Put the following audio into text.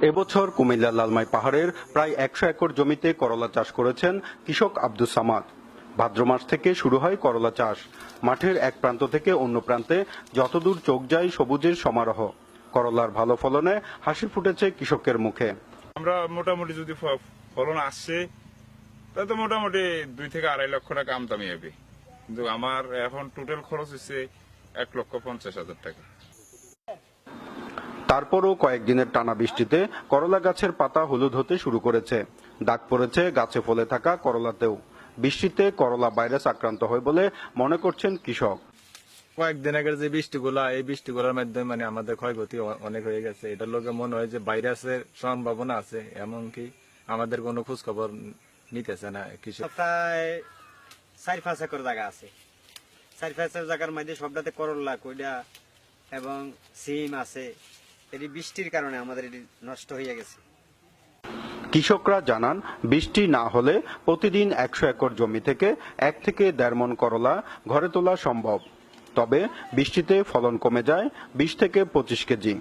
এবছর কুমিল্লার লালমাই পাহাড়ের প্রায় ১০০ একর জমিতে করলা চাষ করেছেন কৃষক আব্দুস সামাদ। ভাদ্র মাস থেকে শুরু হয় করলা চাষ। মাঠের এক প্রান্ত থেকে অন্য প্রান্তে যতদূর চোখ যায় সবুজের সমারোহ। করলার ভালো ফলনে হাসি ফুটেছে কৃষকের মুখে। আমরা মোটামুটি যদি ফলন আসছে তাহলে তো মোটামুটি 2 থেকে 2.5 লক্ষ টাকা আমদানি হবে, কিন্তু আমার এখন টোটাল খরচ হচ্ছে 1,50,000 টাকা। তারপরও কয়েকদিনের টানা বৃষ্টিতে করলা গাছের পাতা হলুদ হতে শুরু করেছে। দাগ পড়েছে গাছে ফলে থাকা করলাতেও। বৃষ্টিতে করলা ভাইরাস আক্রান্ত হয় বলে মনে করছেন কৃষক। কয়েকদিন আগের যে বৃষ্টিগুলা, এই বৃষ্টিগুলোর মাধ্যমে আমাদের ক্ষয়ক্ষতি অনেক হয়ে গেছে। এটার লোকে মনে হয় যে ভাইরাসের সম্ভাবনা আছে, এমনকি আমাদের কোনো খোঁজ খবর নিতেছে না কৃষক। প্রায় 4-5 একর জায়গা আছে। 4-5 একর জায়গার মধ্যে সবটাতে করলা, কইডা এবং সিম আছে। এটি বৃষ্টির কারণে আমাদের এটি নষ্ট হয়ে গেছে। কৃষকরা জানান, বৃষ্টি না হলে প্রতিদিন ১০০ একর জমি থেকে 1 থেকে 1.5 মণ করলা ঘরে তোলা সম্ভব। তবে বৃষ্টিতে ফলন কমে যায় 20 থেকে 25 কেজি।